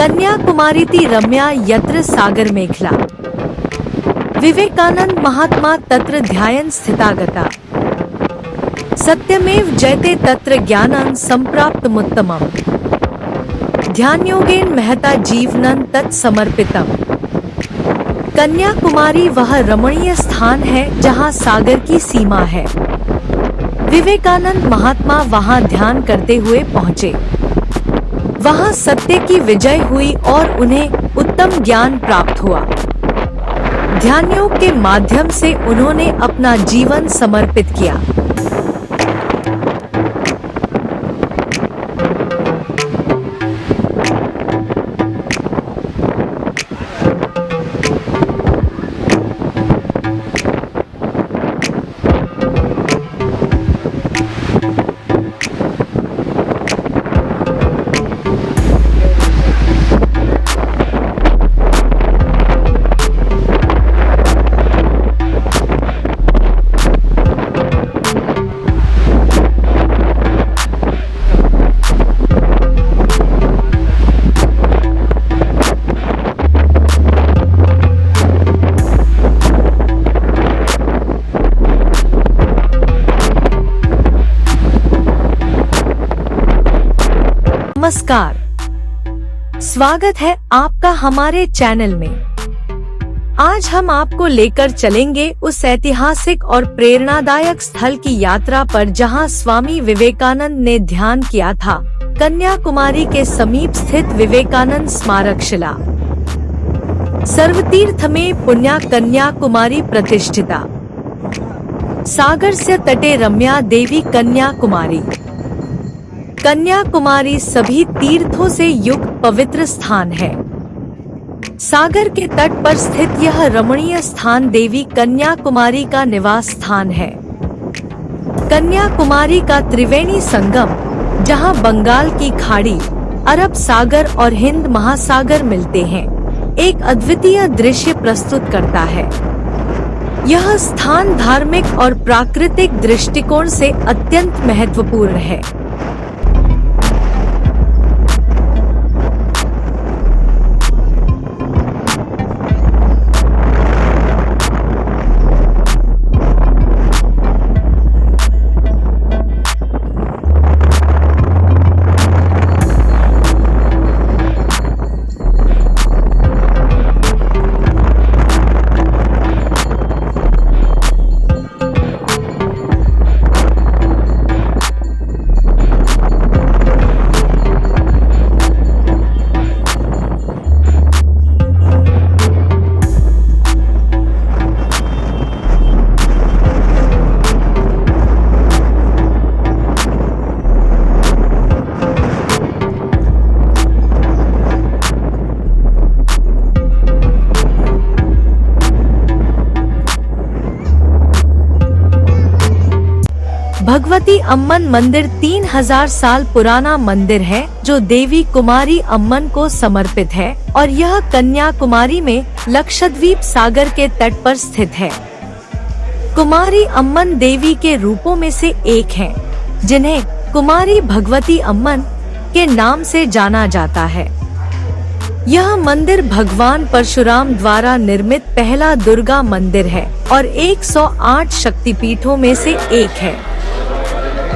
कन्याकुमारीति रम्या यत्र सागर मेखला। विवेकानंद महात्मा तत्र ध्यायन् स्थितागता। सत्यमेव जयते तत्र ज्ञानं संप्राप्तमुत्तमम्। ध्यानयोगेन महता जीवनं तत्समर्पितम्। कन्याकुमारी वह रमणीय स्थान है जहाँ सागर की सीमा है। विवेकानंद महात्मा वहाँ ध्यान करते हुए पहुँचे। वहाँ सत्य की विजय हुई और उन्हें उत्तम ज्ञान प्राप्त हुआ। ध्यानयोग के माध्यम से उन्होंने अपना जीवन समर्पित किया। नमस्कार, स्वागत है आपका हमारे चैनल में। आज हम आपको लेकर चलेंगे उस ऐतिहासिक और प्रेरणादायक स्थल की यात्रा पर जहां स्वामी विवेकानंद ने ध्यान किया था, कन्याकुमारी के समीप स्थित विवेकानंद स्मारक शिला। सर्वतीर्थ में पुण्या कन्याकुमारी प्रतिष्ठिता। सागर से तटे रम्या देवी कन्याकुमारी। कन्याकुमारी सभी तीर्थों से युक्त पवित्र स्थान है। सागर के तट पर स्थित यह रमणीय स्थान देवी कन्याकुमारी का निवास स्थान है। कन्याकुमारी का त्रिवेणी संगम, जहां बंगाल की खाड़ी, अरब सागर और हिंद महासागर मिलते हैं, एक अद्वितीय दृश्य प्रस्तुत करता है। यह स्थान धार्मिक और प्राकृतिक दृष्टिकोण से अत्यंत महत्वपूर्ण है। भगवती अम्मन मंदिर 3000 साल पुराना मंदिर है जो देवी कुमारी अम्मन को समर्पित है और यह कन्याकुमारी में लक्षद्वीप सागर के तट पर स्थित है। कुमारी अम्मन देवी के रूपों में से एक हैं, जिन्हें कुमारी भगवती अम्मन के नाम से जाना जाता है। यह मंदिर भगवान परशुराम द्वारा निर्मित पहला दुर्गा मंदिर है और 108 शक्तिपीठों में से एक है।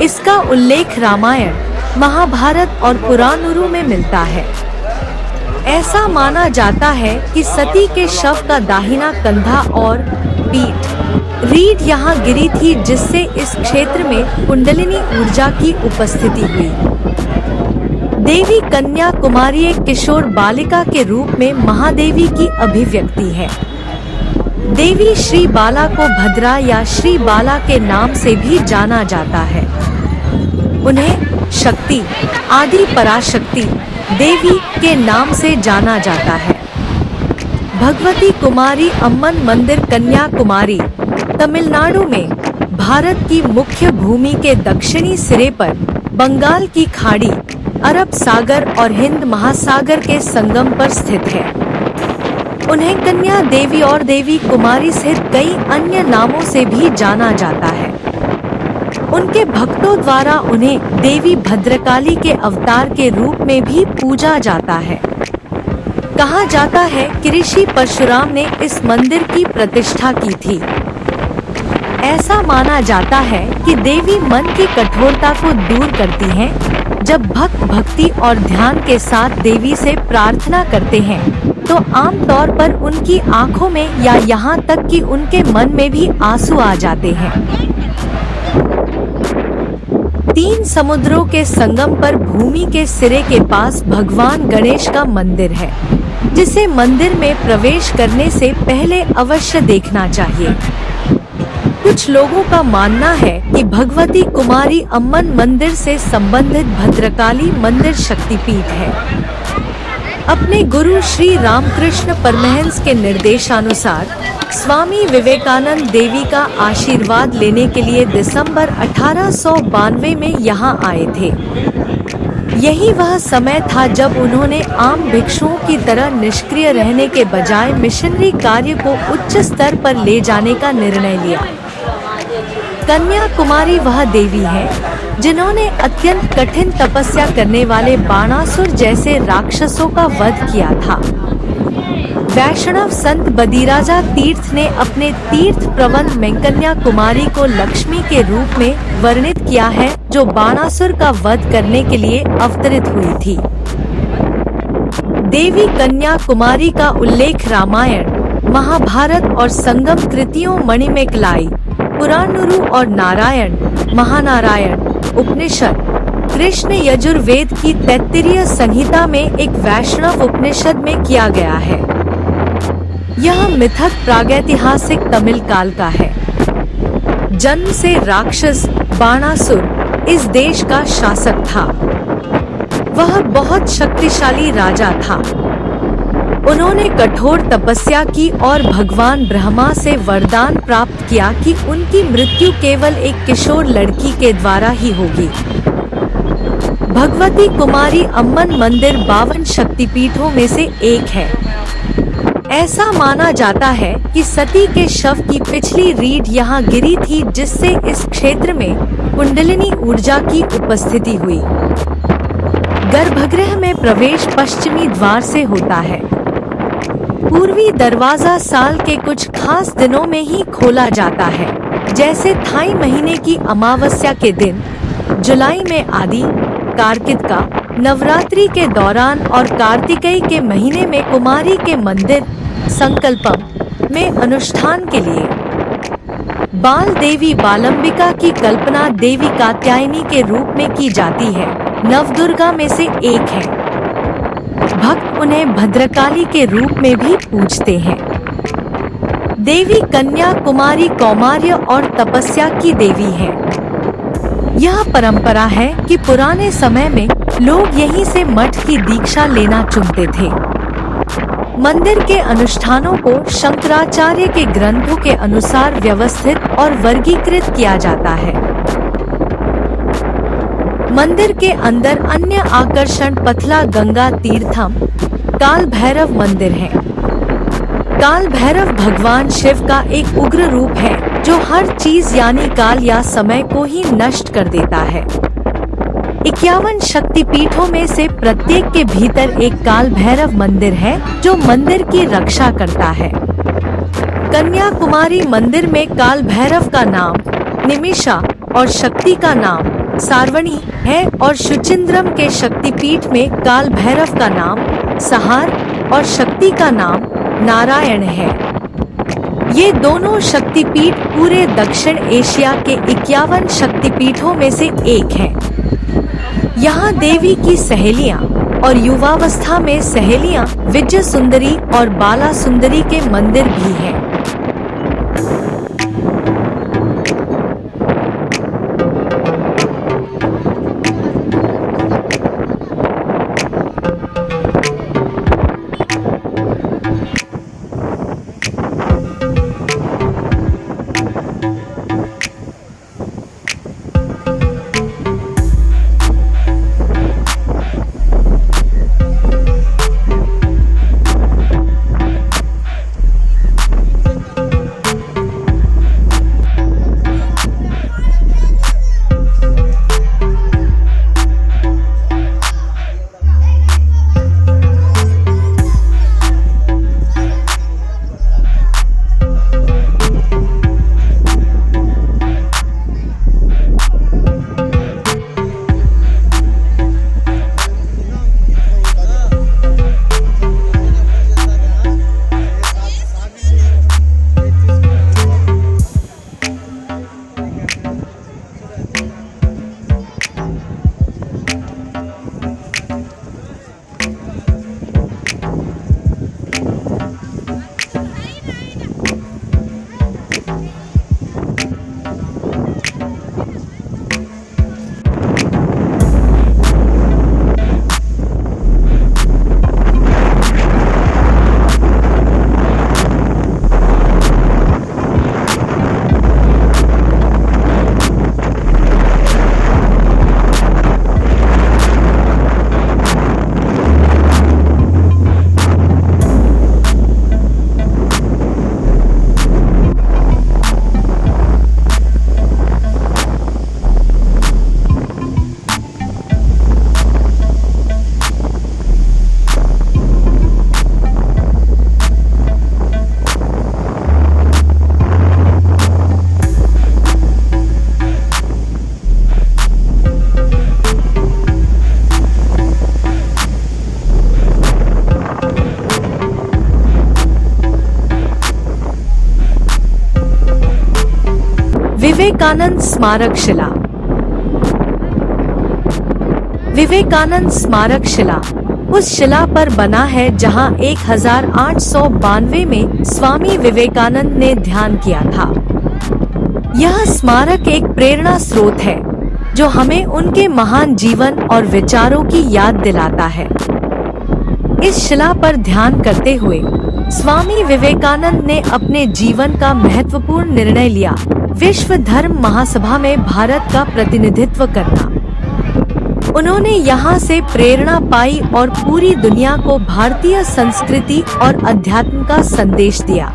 इसका उल्लेख रामायण, महाभारत और पुराणों में मिलता है। ऐसा माना जाता है कि सती के शव का दाहिना कंधा और रीढ़ यहाँ गिरी थी, जिससे इस क्षेत्र में कुंडलिनी ऊर्जा की उपस्थिति हुई। देवी कन्याकुमारी एक किशोर बालिका के रूप में महादेवी की अभिव्यक्ति है। देवी श्री बाला को भद्रा या श्री बाला के नाम से भी जाना जाता है। उन्हें शक्ति, आदि पराशक्ति देवी के नाम से जाना जाता है। भगवती कुमारी अम्मन मंदिर कन्याकुमारी, तमिलनाडु में भारत की मुख्य भूमि के दक्षिणी सिरे पर बंगाल की खाड़ी, अरब सागर और हिंद महासागर के संगम पर स्थित है। उन्हें कन्या देवी और देवी कुमारी सहित कई अन्य नामों से भी जाना जाता है। उनके भक्तों द्वारा उन्हें देवी भद्रकाली के अवतार के रूप में भी पूजा जाता है। कहा जाता है कि ऋषि परशुराम ने इस मंदिर की प्रतिष्ठा की थी। ऐसा माना जाता है कि देवी मन की कठोरता को दूर करती हैं। जब भक्त भक्ति और ध्यान के साथ देवी से प्रार्थना करते हैं तो आमतौर पर उनकी आंखों में या यहाँ तक कि उनके मन में भी आंसू आ जाते हैं। 3 समुद्रों के संगम पर भूमि के सिरे के पास भगवान गणेश का मंदिर है, जिसे मंदिर में प्रवेश करने से पहले अवश्य देखना चाहिए। कुछ लोगों का मानना है कि भगवती कुमारी अम्मन मंदिर से संबंधित भद्रकाली मंदिर शक्तिपीठ है। अपने गुरु श्री रामकृष्ण परमहंस के निर्देशानुसार स्वामी विवेकानंद देवी का आशीर्वाद लेने के लिए दिसंबर 1892 में यहाँ आए थे। यही वह समय था जब उन्होंने आम भिक्षुओं की तरह निष्क्रिय रहने के बजाय मिशनरी कार्य को उच्च स्तर पर ले जाने का निर्णय लिया। कन्याकुमारी वह देवी है जिन्होंने अत्यंत कठिन तपस्या करने वाले बाणासुर जैसे राक्षसों का वध किया था। वैष्णव संत बदिराजा तीर्थ ने अपने तीर्थ प्रबंध में कन्याकुमारी को लक्ष्मी के रूप में वर्णित किया है, जो बाणासुर का वध करने के लिए अवतरित हुई थी। देवी कन्याकुमारी का उल्लेख रामायण, महाभारत और संगम कृतियों मणिमेकलाई, पुराणुरु और नारायण, महानारायण, उपनिषद, कृष्ण यजुर्वेद की तैत्तिरीय संहिता में एक वैष्णव उपनिषद में किया गया है। यह मिथक प्रागैतिहासिक तमिल काल का है। जन्म से राक्षस बाणासुर इस देश का शासक था। वह बहुत शक्तिशाली राजा था। उन्होंने कठोर तपस्या की और भगवान ब्रह्मा से वरदान प्राप्त किया कि उनकी मृत्यु केवल एक किशोर लड़की के द्वारा ही होगी। भगवती कुमारी अम्मन मंदिर 52 शक्तिपीठों में से एक है। ऐसा माना जाता है कि सती के शव की पिछली रीढ़ यहाँ गिरी थी, जिससे इस क्षेत्र में कुंडलिनी ऊर्जा की उपस्थिति हुई। गर्भगृह में प्रवेश पश्चिमी द्वार से होता है। पूर्वी दरवाजा साल के कुछ खास दिनों में ही खोला जाता है, जैसे थाई महीने की अमावस्या के दिन, जुलाई में आदि, कार्तिका, नवरात्रि के दौरान और कार्तिकेय के महीने में कुमारी के मंदिर संकल्पम में अनुष्ठान के लिए। बाल देवी बालंबिका की कल्पना देवी कात्यायनी के रूप में की जाती है, नवदुर्गा में से एक है। भक्त उन्हें भद्रकाली के रूप में भी पूजते हैं। देवी कन्या कुमारी कौमार्य और तपस्या की देवी है। यह परंपरा है कि पुराने समय में लोग यहीं से मठ की दीक्षा लेना चुनते थे। मंदिर के अनुष्ठानों को शंकराचार्य के ग्रंथों के अनुसार व्यवस्थित और वर्गीकृत किया जाता है। मंदिर के अंदर अन्य आकर्षण पथला गंगा तीर्थम, काल भैरव मंदिर है। काल भैरव भगवान शिव का एक उग्र रूप है, जो हर चीज यानी काल या समय को ही नष्ट कर देता है। 51 शक्तिपीठों में से प्रत्येक के भीतर एक काल भैरव मंदिर है, जो मंदिर की रक्षा करता है। कन्याकुमारी मंदिर में काल भैरव का नाम निमिषा और शक्ति का नाम सार्वणी है, और शुचिंद्रम के शक्तिपीठ में काल भैरव का नाम सहार और शक्ति का नाम नारायण है। ये दोनों शक्तिपीठ पूरे दक्षिण एशिया के 51 शक्तिपीठों में से एक है। यहाँ देवी की सहेलियाँ और युवावस्था में सहेलियाँ विजय सुंदरी और बाला सुंदरी के मंदिर भी हैं। विवेकानंद स्मारक शिला। विवेकानंद स्मारक शिला उस शिला पर बना है जहां 1892 में स्वामी विवेकानंद ने ध्यान किया था। यह स्मारक एक प्रेरणा स्रोत है जो हमें उनके महान जीवन और विचारों की याद दिलाता है। इस शिला पर ध्यान करते हुए स्वामी विवेकानंद ने अपने जीवन का महत्वपूर्ण निर्णय लिया, विश्व धर्म महासभा में भारत का प्रतिनिधित्व करना। उन्होंने यहाँ से प्रेरणा पाई और पूरी दुनिया को भारतीय संस्कृति और अध्यात्म का संदेश दिया।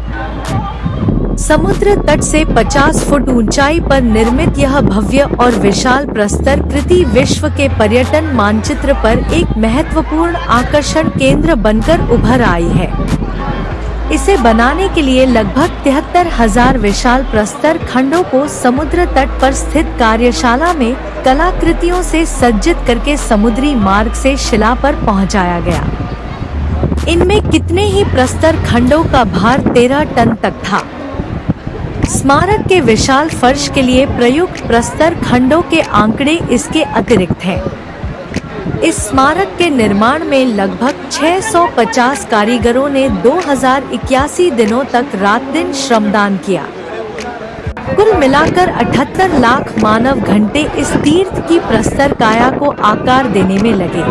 समुद्र तट से 50 फुट ऊंचाई पर निर्मित यह भव्य और विशाल प्रस्तर कृति विश्व के पर्यटन मानचित्र पर एक महत्वपूर्ण आकर्षण केंद्र बनकर उभर आई है। इसे बनाने के लिए लगभग 73,000 विशाल प्रस्तर खंडों को समुद्र तट पर स्थित कार्यशाला में कलाकृतियों से सज्जित करके समुद्री मार्ग से शिला पर पहुंचाया गया। इनमें कितने ही प्रस्तर खंडों का भार 13 टन तक था। स्मारक के विशाल फर्श के लिए प्रयुक्त प्रस्तर खंडों के आंकड़े इसके अतिरिक्त हैं। इस स्मारक के निर्माण में लगभग 650 कारीगरों ने 2081 दिनों तक रात दिन श्रमदान किया। कुल मिलाकर 78 लाख मानव घंटे इस तीर्थ की प्रस्तर काया को आकार देने में लगे।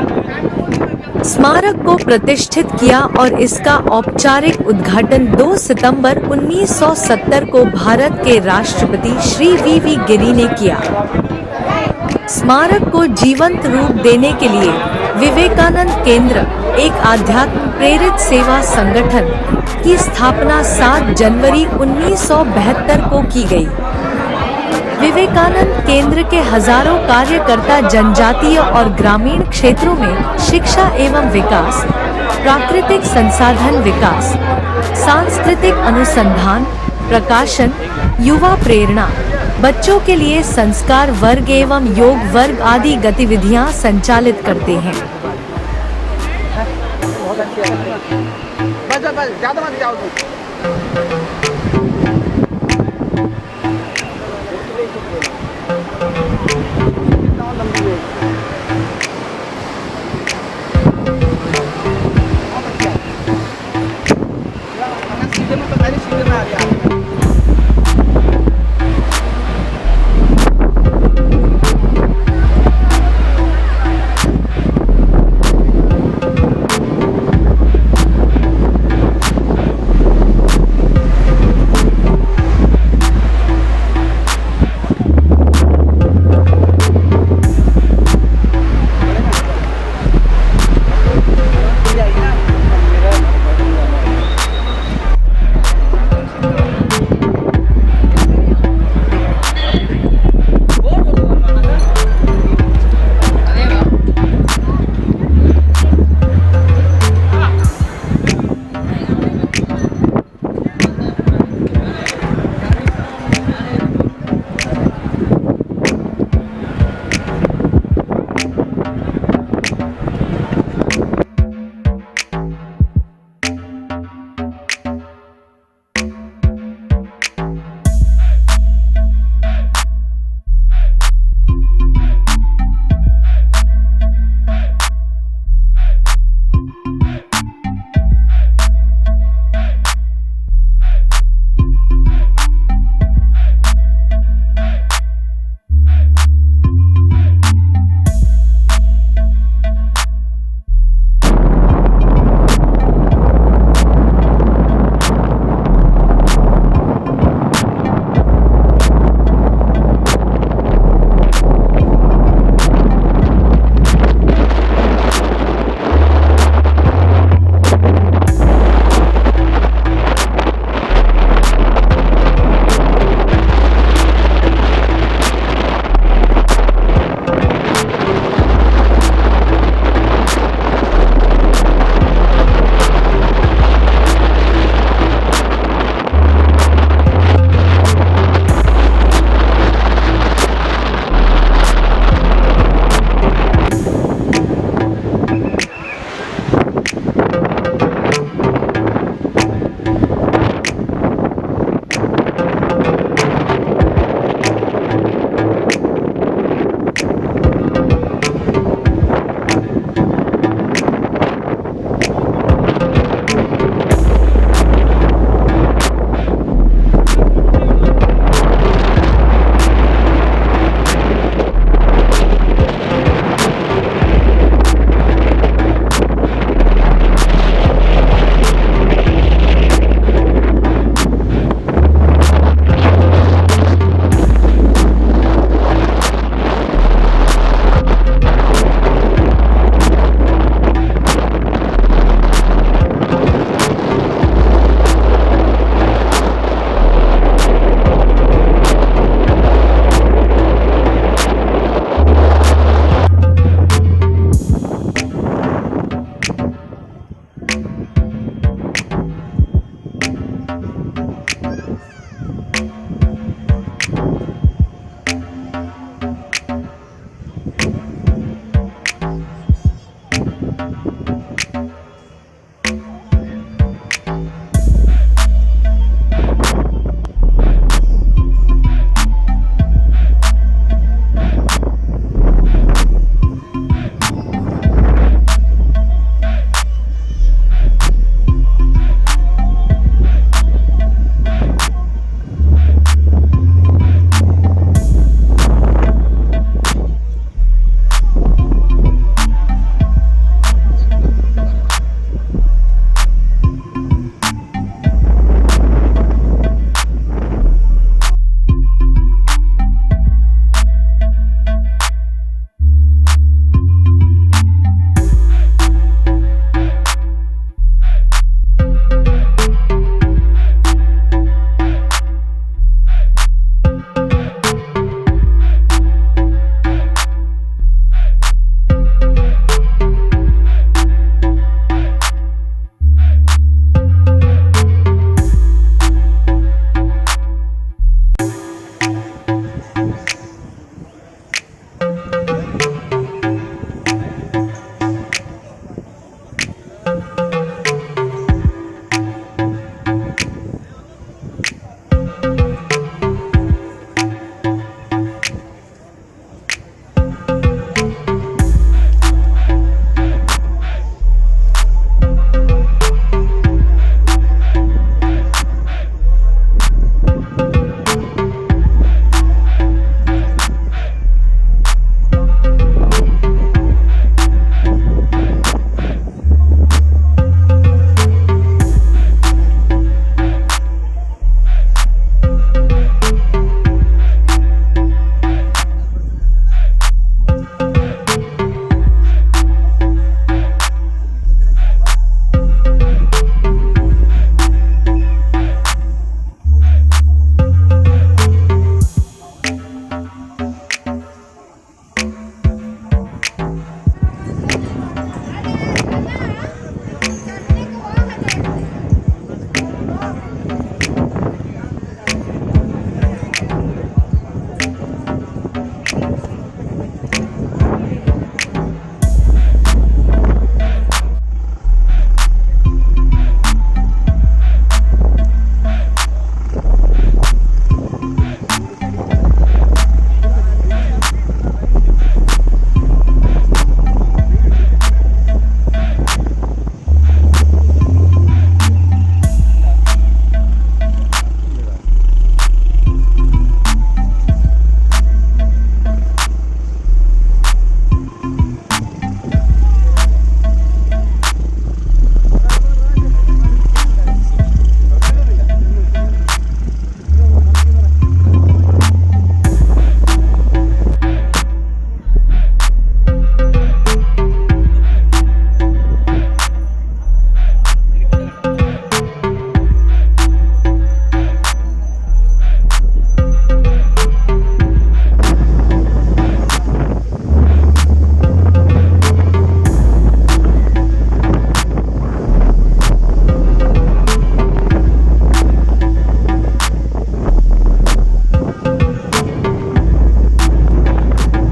स्मारक को प्रतिष्ठित किया और इसका औपचारिक उद्घाटन 2 सितंबर 1970 को भारत के राष्ट्रपति श्री वी गिरि ने किया। स्मारक को जीवंत रूप देने के लिए विवेकानंद केंद्र, एक आध्यात्म प्रेरित सेवा संगठन की स्थापना 7 जनवरी 1972 को की गई। विवेकानंद केंद्र के हजारों कार्यकर्ता जनजातीय और ग्रामीण क्षेत्रों में शिक्षा एवं विकास, प्राकृतिक संसाधन विकास, सांस्कृतिक अनुसंधान, प्रकाशन, युवा प्रेरणा, बच्चों के लिए संस्कार वर्ग एवं योग वर्ग आदि गतिविधियां संचालित करते हैं।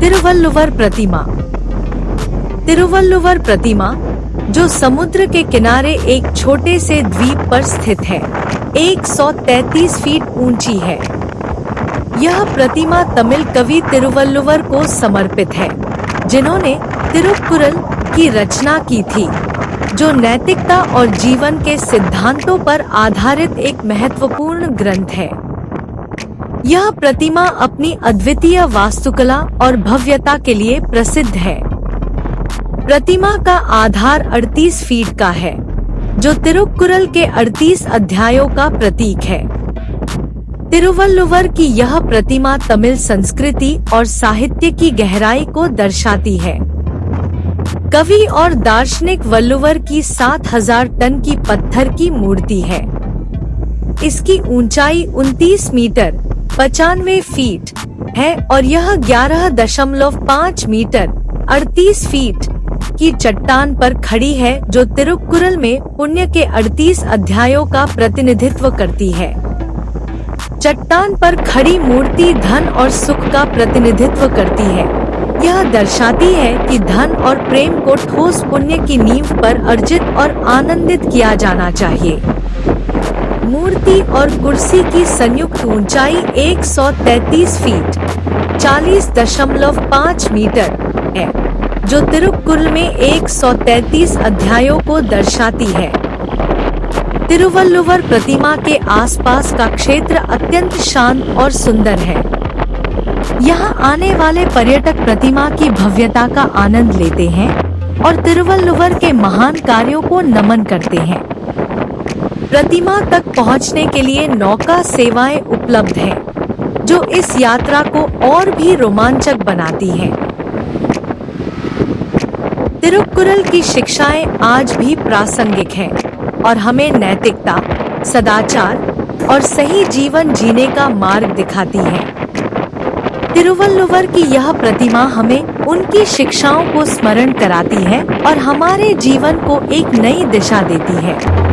तिरुवल्लुवर प्रतिमा। तिरुवल्लुवर प्रतिमा, जो समुद्र के किनारे एक छोटे से द्वीप पर स्थित है, 133 फीट ऊंची है। यह प्रतिमा तमिल कवि तिरुवल्लुवर को समर्पित है, जिन्होंने तिरुक्कुरल की रचना की थी, जो नैतिकता और जीवन के सिद्धांतों पर आधारित एक महत्वपूर्ण ग्रंथ है। यह प्रतिमा अपनी अद्वितीय वास्तुकला और भव्यता के लिए प्रसिद्ध है। प्रतिमा का आधार 38 फीट का है, जो तिरुक्कुरल के 38 अध्यायों का प्रतीक है। तिरुवल्लुवर की यह प्रतिमा तमिल संस्कृति और साहित्य की गहराई को दर्शाती है। कवि और दार्शनिक वल्लुवर की 7000 टन की पत्थर की मूर्ति है। इसकी ऊंचाई 29 मीटर 95 फीट है और यह 11.5 मीटर 38 फीट की चट्टान पर खड़ी है, जो तिरुक्कुरल में पुण्य के 38 अध्यायों का प्रतिनिधित्व करती है। चट्टान पर खड़ी मूर्ति धन और सुख का प्रतिनिधित्व करती है। यह दर्शाती है कि धन और प्रेम को ठोस पुण्य की नींव पर अर्जित और आनंदित किया जाना चाहिए। मूर्ति और कुर्सी की संयुक्त ऊंचाई 133 फीट 40.5 मीटर है, जो तिरुक्कुरल में 133 अध्यायों को दर्शाती है। तिरुवल्लुवर प्रतिमा के आसपास का क्षेत्र अत्यंत शांत और सुंदर है। यहाँ आने वाले पर्यटक प्रतिमा की भव्यता का आनंद लेते हैं और तिरुवल्लुवर के महान कार्यों को नमन करते हैं। प्रतिमा तक पहुँचने के लिए नौका सेवाएं उपलब्ध हैं, जो इस यात्रा को और भी रोमांचक बनाती हैं। तिरुक्कुरल की शिक्षाएं आज भी प्रासंगिक हैं और हमें नैतिकता, सदाचार और सही जीवन जीने का मार्ग दिखाती है। तिरुवल्लुवर की यह प्रतिमा हमें उनकी शिक्षाओं को स्मरण कराती है और हमारे जीवन को एक नई दिशा देती है।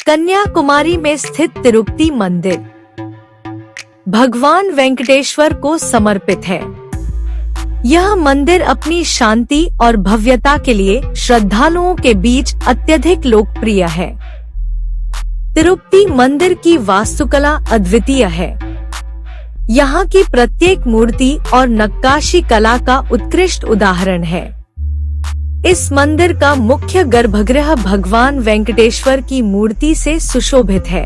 कन्याकुमारी में स्थित तिरुपति मंदिर भगवान वेंकटेश्वर को समर्पित है। यह मंदिर अपनी शांति और भव्यता के लिए श्रद्धालुओं के बीच अत्यधिक लोकप्रिय है। तिरुपति मंदिर की वास्तुकला अद्वितीय है। यहाँ की प्रत्येक मूर्ति और नक्काशी कला का उत्कृष्ट उदाहरण है। इस मंदिर का मुख्य गर्भगृह भगवान वेंकटेश्वर की मूर्ति से सुशोभित है।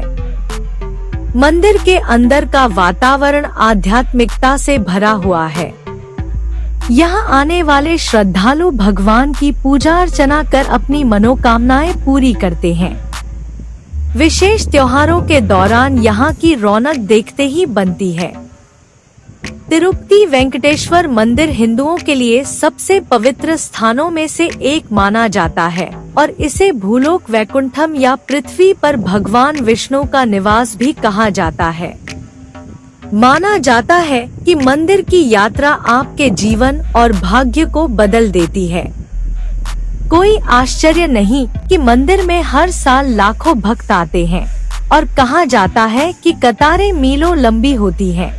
मंदिर के अंदर का वातावरण आध्यात्मिकता से भरा हुआ है। यहाँ आने वाले श्रद्धालु भगवान की पूजा अर्चना कर अपनी मनोकामनाएं पूरी करते हैं। विशेष त्योहारों के दौरान यहाँ की रौनक देखते ही बनती है। तिरुपति वेंकटेश्वर मंदिर हिंदुओं के लिए सबसे पवित्र स्थानों में से एक माना जाता है और इसे भूलोक वैकुंठम या पृथ्वी पर भगवान विष्णु का निवास भी कहा जाता है। माना जाता है कि मंदिर की यात्रा आपके जीवन और भाग्य को बदल देती है। कोई आश्चर्य नहीं कि मंदिर में हर साल लाखों भक्त आते हैं और कहा जाता है कि कतारें मीलों लंबी होती हैं।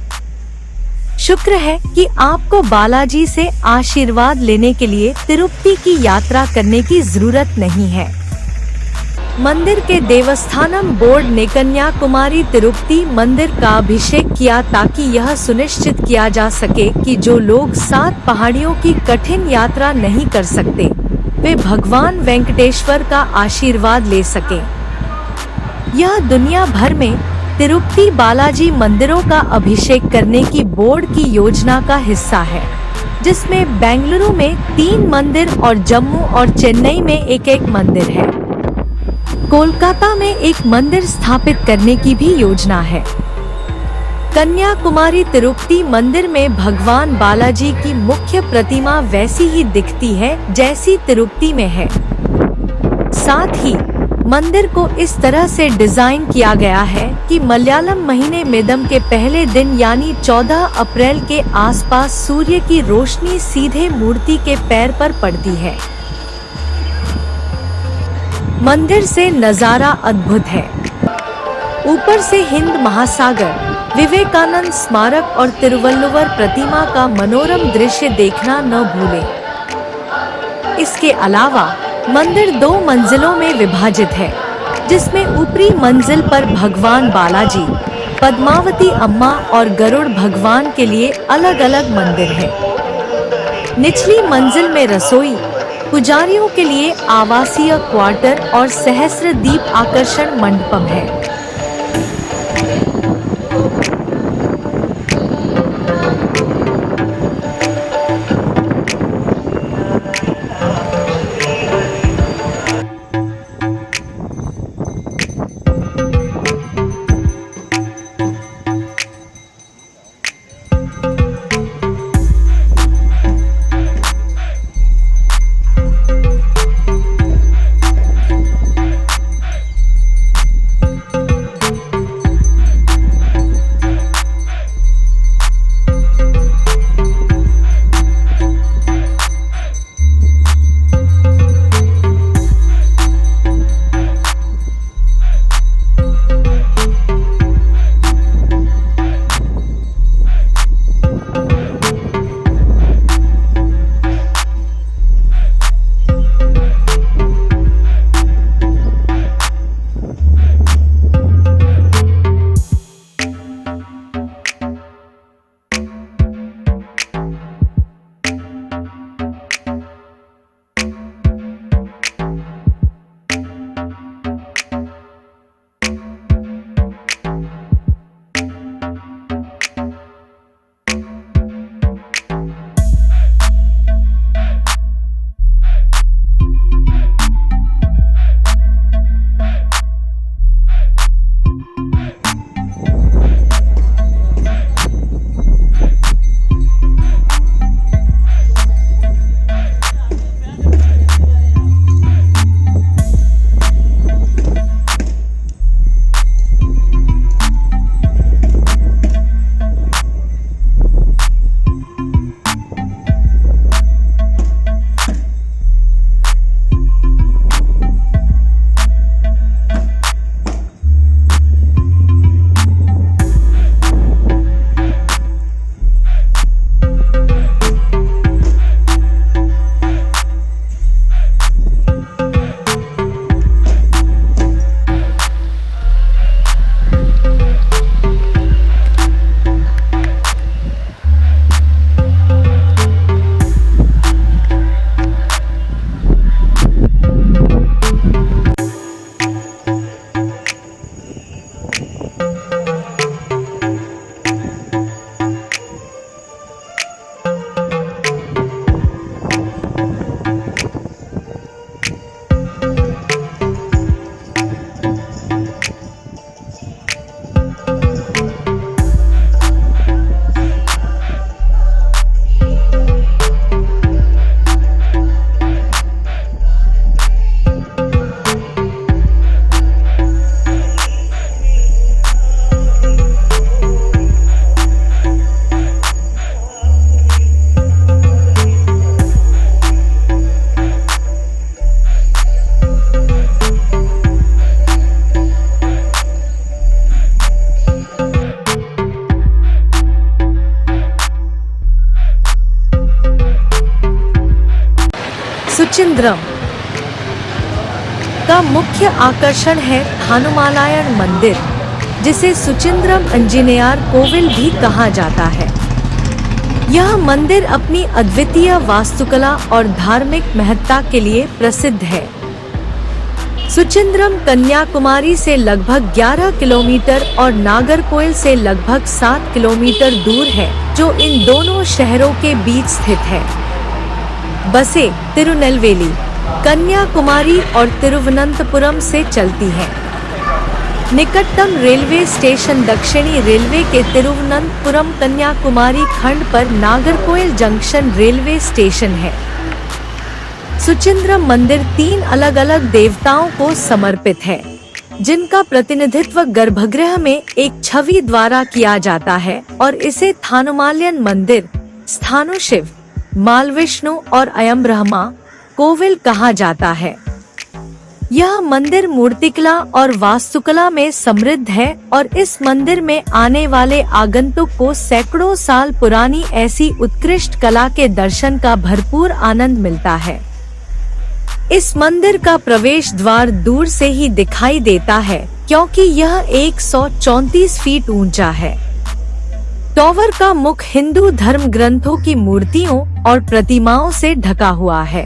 शुक्र है कि आपको बालाजी से आशीर्वाद लेने के लिए तिरुपति की यात्रा करने की जरूरत नहीं है। मंदिर के देवस्थानम बोर्ड ने कन्याकुमारी तिरुपति मंदिर का अभिषेक किया ताकि यह सुनिश्चित किया जा सके कि जो लोग 7 पहाड़ियों की कठिन यात्रा नहीं कर सकते, वे भगवान वेंकटेश्वर का आशीर्वाद ले सकें। यह दुनिया भर में तिरुपति बालाजी मंदिरों का अभिषेक करने की बोर्ड की योजना का हिस्सा है, जिसमें बेंगलुरु में 3 मंदिर और जम्मू और चेन्नई में एक मंदिर है। कोलकाता में एक मंदिर स्थापित करने की भी योजना है। कन्याकुमारी तिरुपति मंदिर में भगवान बालाजी की मुख्य प्रतिमा वैसी ही दिखती है जैसी तिरुपति में है। साथ ही मंदिर को इस तरह से डिजाइन किया गया है कि मलयालम महीने मिदम के पहले दिन यानी 14 अप्रैल के आसपास सूर्य की रोशनी सीधे मूर्ति के पैर पर पड़ती है। मंदिर से नजारा अद्भुत है। ऊपर से हिंद महासागर, विवेकानंद स्मारक और तिरुवल्लुवर प्रतिमा का मनोरम दृश्य देखना न भूलें। इसके अलावा मंदिर 2 मंजिलों में विभाजित है, जिसमें ऊपरी मंजिल पर भगवान बालाजी, पद्मावती अम्मा और गरुड़ भगवान के लिए अलग-अलग मंदिर है। निचली मंजिल में रसोई, पुजारियों के लिए आवासीय क्वार्टर और सहस्रदीप आकर्षण मंडपम है। सुचिंद्रम का मुख्य आकर्षण है थानुमालायण मंदिर, जिसे सुचिंद्रम अंजिनेयार कोविल भी कहा जाता है। यह मंदिर अपनी अद्वितीय वास्तुकला और धार्मिक महत्ता के लिए प्रसिद्ध है। सुचिंद्रम कन्याकुमारी से लगभग 11 किलोमीटर और नागरकोइल से लगभग 7 किलोमीटर दूर है, जो इन दोनों शहरों के बीच स्थित है। बसें तिरुनेलवेली, कन्याकुमारी और तिरुवनंतपुरम से चलती हैं। निकटतम रेलवे स्टेशन दक्षिणी रेलवे के तिरुवनंतपुरम कन्याकुमारी खंड पर नागरकोइल जंक्शन रेलवे स्टेशन है। सुचिंद्रम मंदिर 3 अलग अलग देवताओं को समर्पित है, जिनका प्रतिनिधित्व गर्भगृह में एक छवि द्वारा किया जाता है और इसे थानुमालयन मंदिर, स्थानु शिव, माल विष्णु और अयम ब्रह्मा कोविल कहा जाता है। यह मंदिर मूर्तिकला और वास्तुकला में समृद्ध है और इस मंदिर में आने वाले आगंतुक को सैकड़ों साल पुरानी ऐसी उत्कृष्ट कला के दर्शन का भरपूर आनंद मिलता है। इस मंदिर का प्रवेश द्वार दूर से ही दिखाई देता है, क्योंकि यह 134 फीट ऊंचा है। टॉवर का मुख हिंदू धर्म ग्रंथों की मूर्तियों और प्रतिमाओं से ढका हुआ है।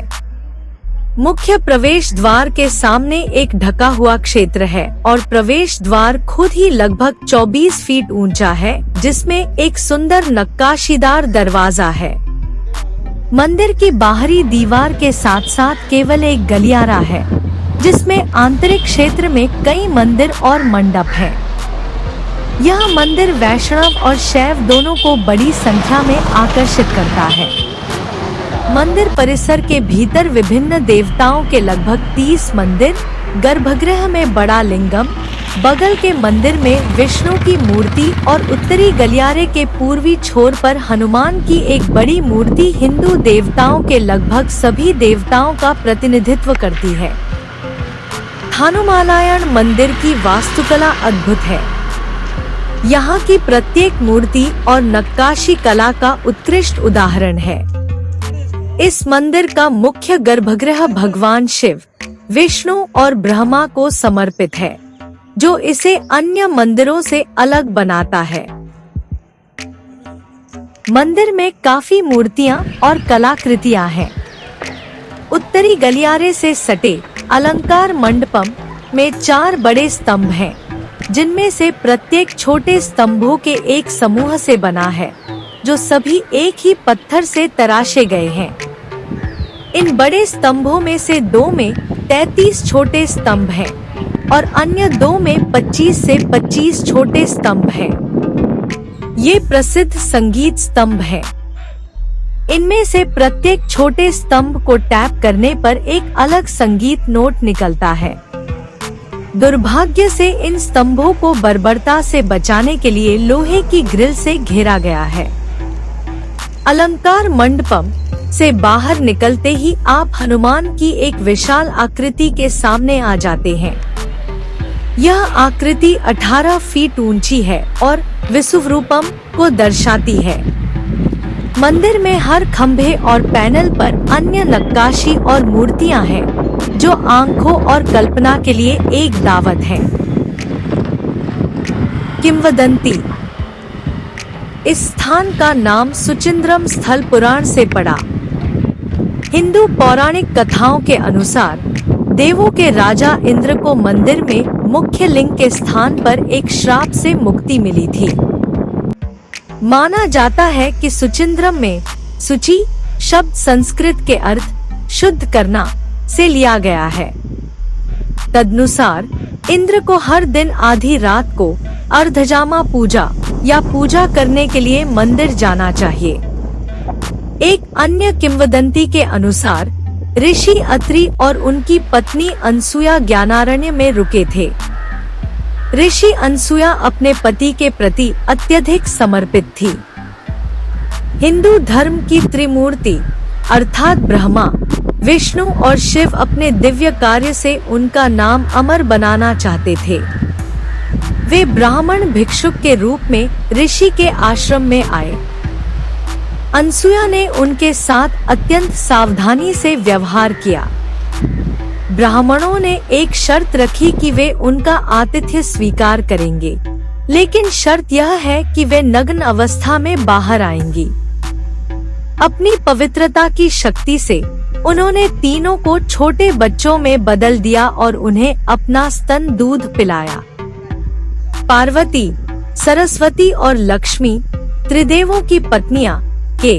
मुख्य प्रवेश द्वार के सामने एक ढका हुआ क्षेत्र है और प्रवेश द्वार खुद ही लगभग 24 फीट ऊंचा है, जिसमें एक सुंदर नक्काशीदार दरवाजा है। मंदिर की बाहरी दीवार के साथ साथ केवल एक गलियारा है, जिसमें आंतरिक क्षेत्र में कई मंदिर और मंडप हैं। यह मंदिर वैष्णव और शैव दोनों को बड़ी संख्या में आकर्षित करता है। मंदिर परिसर के भीतर विभिन्न देवताओं के लगभग 30 मंदिर, गर्भगृह में बड़ा लिंगम, बगल के मंदिर में विष्णु की मूर्ति और उत्तरी गलियारे के पूर्वी छोर पर हनुमान की एक बड़ी मूर्ति हिंदू देवताओं के लगभग सभी देवताओं का प्रतिनिधित्व करती है। थानुमालायन मंदिर की वास्तुकला अद्भुत है। यहाँ की प्रत्येक मूर्ति और नक्काशी कला का उत्कृष्ट उदाहरण है। इस मंदिर का मुख्य गर्भगृह भगवान शिव, विष्णु और ब्रह्मा को समर्पित है, जो इसे अन्य मंदिरों से अलग बनाता है। मंदिर में काफी मूर्तियां और कलाकृतियां हैं। उत्तरी गलियारे से सटे अलंकार मंडपम में 4 बड़े स्तंभ हैं, जिनमें से प्रत्येक छोटे स्तंभों के एक समूह से बना है, जो सभी एक ही पत्थर से तराशे गए हैं। इन बड़े स्तंभों में से 2 में 33 छोटे स्तंभ हैं और अन्य 2 में 25 से 25 छोटे स्तंभ हैं। ये प्रसिद्ध संगीत स्तंभ हैं। इनमें से प्रत्येक छोटे स्तंभ को टैप करने पर एक अलग संगीत नोट निकलता है। दुर्भाग्य से इन स्तंभों को बर्बरता से बचाने के लिए लोहे की ग्रिल से घेरा गया है। अलंकार मंडपम से बाहर निकलते ही आप हनुमान की एक विशाल आकृति के सामने आ जाते हैं। यह आकृति 18 फीट ऊंची है और विश्वरूपम को दर्शाती है। मंदिर में हर खंभे और पैनल पर अन्य नक्काशी और मूर्तियां हैं, जो आंखों और कल्पना के लिए एक दावत है। किंवदंती। इस स्थान का नाम सुचिंद्रम स्थल पुराण से पड़ा। हिंदू पौराणिक कथाओं के अनुसार देवों के राजा इंद्र को मंदिर में मुख्य लिंग के स्थान पर एक श्राप से मुक्ति मिली थी। माना जाता है कि सुचिंद्रम में सुचि शब्द संस्कृत के अर्थ शुद्ध करना से लिया गया है। तदनुसार इंद्र को हर दिन आधी रात को अर्धजामा पूजा या पूजा करने के लिए मंदिर जाना चाहिए। एक अन्य किंवदंती के अनुसार ऋषि अत्रि और उनकी पत्नी अनसुया ज्ञानारण्य में रुके थे। ऋषि अनसुया अपने पति के प्रति अत्यधिक समर्पित थी। हिंदू धर्म की त्रिमूर्ति अर्थात ब्रह्मा, विष्णु और शिव अपने दिव्य कार्य से उनका नाम अमर बनाना चाहते थे। वे ब्राह्मण भिक्षुक के रूप में ऋषि के आश्रम में आए। अनसुया ने उनके साथ अत्यंत सावधानी से व्यवहार किया। ब्राह्मणों ने एक शर्त रखी कि वे उनका आतिथ्य स्वीकार करेंगे, लेकिन शर्त यह है कि वे नग्न अवस्था में बाहर आएंगी। अपनी पवित्रता की शक्ति से उन्होंने तीनों को छोटे बच्चों में बदल दिया और उन्हें अपना स्तन दूध पिलाया। पार्वती, सरस्वती और लक्ष्मी त्रिदेवों की पत्नियां के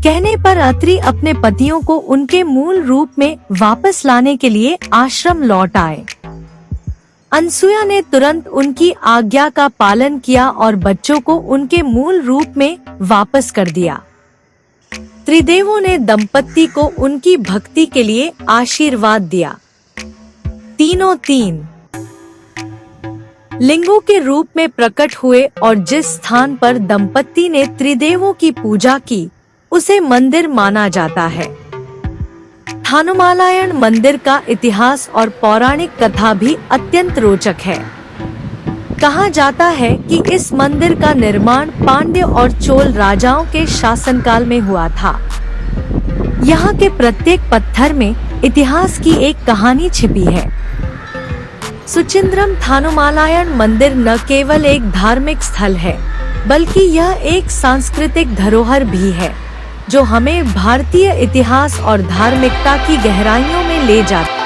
कहने पर अत्रि अपने पतियों को उनके मूल रूप में वापस लाने के लिए आश्रम लौट आए। अनसुया ने तुरंत उनकी आज्ञा का पालन किया और बच्चों को उनके मूल रूप में वापस कर दिया। त्रिदेवों ने दंपत्ति को उनकी भक्ति के लिए आशीर्वाद दिया। तीनों तीन लिंगों के रूप में प्रकट हुए और जिस स्थान पर दंपत्ति ने त्रिदेवों की पूजा की उसे मंदिर माना जाता है। थानुमालयन मंदिर का इतिहास और पौराणिक कथा भी अत्यंत रोचक है। कहा जाता है कि इस मंदिर का निर्माण पांड्य और चोल राजाओं के शासनकाल में हुआ था। यहाँ के प्रत्येक पत्थर में इतिहास की एक कहानी छिपी है। सुचिंद्रम थानुमालयन मंदिर न केवल एक धार्मिक स्थल है, बल्कि यह एक सांस्कृतिक धरोहर भी है, जो हमें भारतीय इतिहास और धार्मिकता की गहराइयों में ले जाता है।